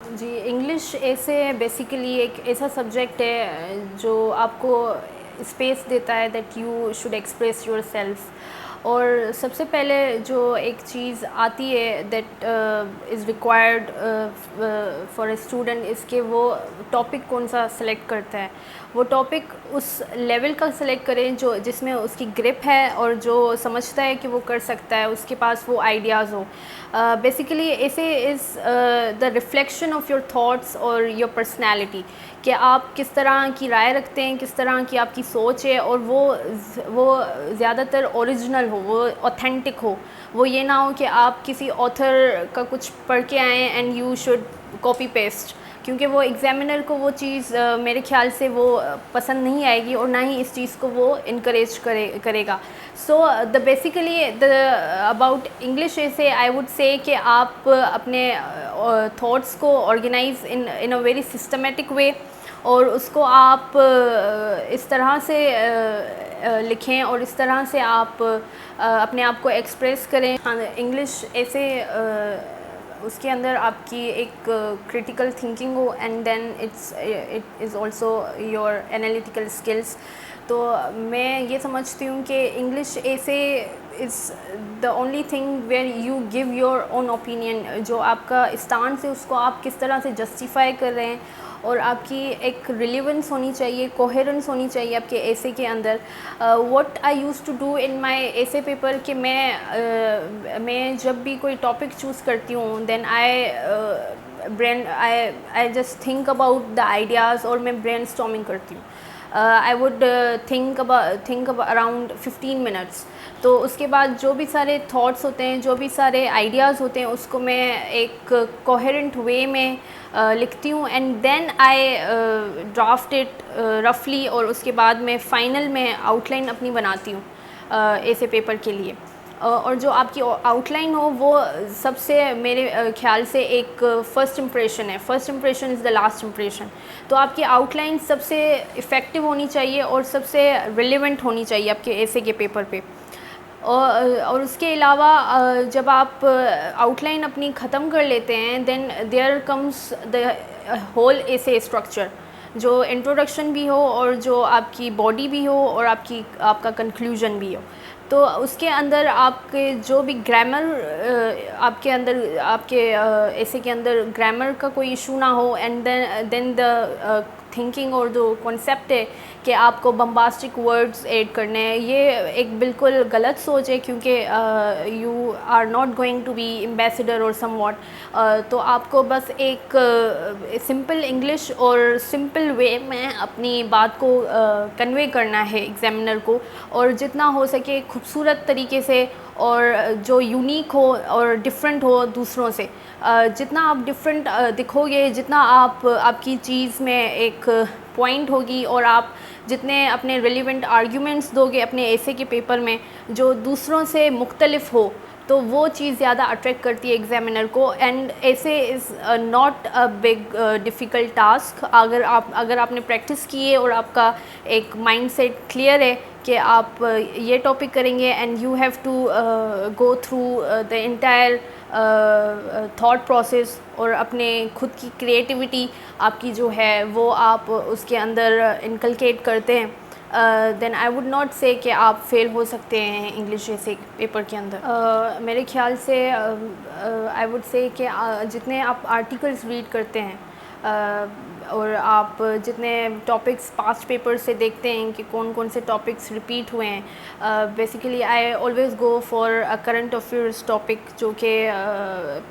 جی English ایسے basically ایک ایسا سبجیکٹ ہے جو آپ کو اسپیس دیتا ہے that you should express yourself. اور سب سے پہلے جو ایک چیز آتی ہے that is required for a student اس کہ وہ ٹاپک کون سا سلیکٹ کرتا ہے. وہ ٹاپک اس لیول کا سلیکٹ کریں جو جس میں اس کی گرپ ہے اور جو سمجھتا ہے کہ وہ کر سکتا ہے, اس کے پاس وہ آئیڈیاز ہو. Basically essay is the reflection of your thoughts اور یور پرسنالٹی, کہ آپ کس طرح کی رائے رکھتے ہیں, کس طرح کی آپ کی سوچ ہے, اور وہ زیادہ تر اوریجنل ہو, وہ اوتھینٹک ہو. وہ یہ نہ ہو کہ آپ کسی آتھر کا کچھ پڑھ کے آئیں and you should copy paste, کیونکہ وہ ایگزامینر کو وہ چیز میرے خیال سے وہ پسند نہیں آئے گی اور نہ ہی اس چیز کو وہ انکریج کرے گا. So the basically about English essay I would say کہ آپ اپنے تھاٹس کو organize in a very systematic way, اور اس کو آپ اس طرح سے لکھیں اور اس طرح سے آپ اپنے آپ کو ایکسپریس کریں. انگلش ایسے اس کے اندر آپ کی ایک کریٹیکل تھنکنگ ہو, and then it is also your analytical skills. تو میں یہ سمجھتی ہوں کہ English essay is the only thing where you give your own opinion, جو آپ کا اسٹانس ہے اس کو آپ کس طرح سے جسٹیفائی کر رہے ہیں, اور آپ کی ایک ریلیونس ہونی چاہیے, کوہیرنس ہونی چاہیے آپ کے ایسے کے اندر. What I used to do in my essay paper کہ میں جب بھی کوئی ٹاپک چوز کرتی ہوں then I just think about the ideas, اور میں برین اسٹارمنگ کرتی ہوں. I would think around 15 minutes. تو اس کے بعد جو بھی سارے تھاٹس ہوتے ہیں, جو بھی سارے آئیڈیاز ہوتے ہیں, اس کو میں ایک کوہیرنٹ وے میں لکھتی ہوں, and then I draft it رفلی, اور اس کے بعد میں فائنل میں آؤٹ لائن اپنی بناتی ہوں ایسے پیپر کے لیے. اور جو آپ کی آؤٹ لائن ہو وہ سب سے میرے خیال سے ایک فرسٹ امپریشن ہے. First impression is the last impression. تو آپ کی آؤٹ لائن سب سے افیکٹو ہونی چاہیے اور سب سے ریلیونٹ ہونی چاہیے آپ کے ایسے کے پیپر پہ. اور اس کے علاوہ جب آپ آؤٹ لائن اپنی ختم کر لیتے ہیں دین دیئر کمز دا ہول ایسے اسٹرکچر, جو انٹروڈکشن بھی ہو اور جو آپ کی باڈی بھی ہو اور آپ کا کنکلوژن بھی ہو. تو اس کے اندر آپ کے جو بھی گرامر آپ کے اندر آپ کے ایسے کے اندر گرامر کا کوئی ایشو نہ ہو, اینڈ دین دا تھنکنگ اور جو کانسیپٹ ہے کہ آپ کو بمباسٹک ورڈز ایڈ کرنے ہیں, یہ ایک بالکل غلط سوچ ہے, کیونکہ you are not going to be ambassador اور سم واٹ. تو آپ کو بس ایک سمپل انگلش اور سمپل وے میں اپنی بات کو کنوے کرنا ہے ایگزامینر کو, اور جتنا ہو سکے خوبصورت طریقے سے, اور جو یونیک ہو اور ڈفرینٹ ہو دوسروں سے. جتنا آپ ڈفرینٹ دکھو گے, جتنا آپ کی چیز میں ایک پوائنٹ ہوگی, اور آپ جتنے اپنے ریلیونٹ آرگیومنٹس دو گے اپنے ایسے کے پیپر میں جو دوسروں سے مختلف ہو, تو وہ چیز زیادہ اٹریکٹ کرتی ہے ایگزامینر کو. اینڈ ایسے is not a big difficult task. اگر آپ نے پریکٹس کی ہے اور آپ کا ایک مائنڈ سیٹ کلیئر ہے کہ آپ یہ ٹاپک کریں گے, and you have to go through the entire thought process, اور اپنے خود کی کریٹیوٹی آپ کی جو ہے وہ آپ اس کے اندر انکلکیٹ کرتے ہیں, دین آئی ووڈ ناٹ سے کہ آپ فیل ہو سکتے ہیں انگلش ایسے پیپر کے اندر. میرے خیال سے آئی ووڈ سے کہ جتنے آپ آرٹیکلس ریڈ کرتے ہیں اور آپ جتنے ٹاپکس پاسٹ پیپر سے دیکھتے ہیں کہ کون کون سے ٹاپکس ریپیٹ ہوئے ہیں, basically I always go for current affairs topic جو کہ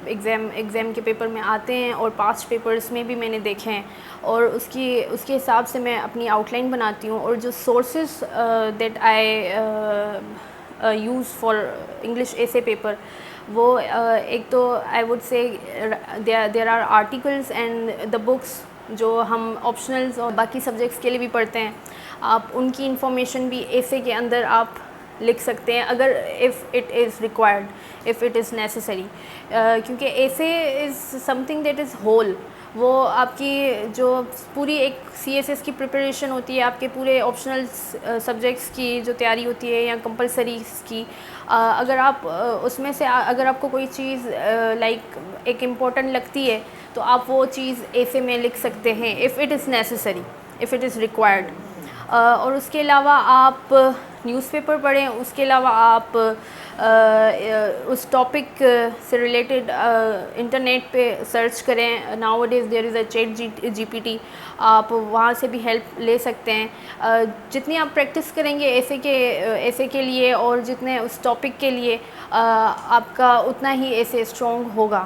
ایگزام کے پیپر میں آتے ہیں اور پاسٹ پیپرس میں بھی میں نے دیکھے ہیں, اور اس کے حساب سے میں اپنی آؤٹ لائن بناتی ہوں. اور جو sources that I use for English essay paper, وہ ایک تو I would say there are articles and the books جو ہم آپشنلز اور باقی سبجیکٹس کے لیے بھی پڑھتے ہیں. آپ ان کی انفارمیشن بھی ایسے کے اندر آپ لکھ سکتے ہیں اگر if it is required, if it is necessary, کیونکہ ایسے is something that is whole. وہ آپ کی جو پوری ایک CSS کی پریپریشن ہوتی ہے، آپ کے پورے آپشنل سبجیکٹس کی جو تیاری ہوتی ہے یا کمپلسریز کی، اگر آپ اس میں سے اگر آپ کو کوئی چیز لائک ایک امپورٹنٹ لگتی ہے تو آپ وہ چیز ایسے میں لکھ سکتے ہیں if it is necessary, if it is required. اور اس کے علاوہ آپ نیوز پیپر پڑھیں، اس کے علاوہ آپ اس ٹاپک سے ریلیٹڈ انٹرنیٹ پہ سرچ کریں. Now it is there is a ChatGPT، آپ وہاں سے بھی ہیلپ لے سکتے ہیں. جتنی آپ پریکٹس کریں گے ایسے کے لیے اور جتنے اس ٹاپک کے لیے آپ کا اتنا ہی ایسے اسٹرانگ ہوگا.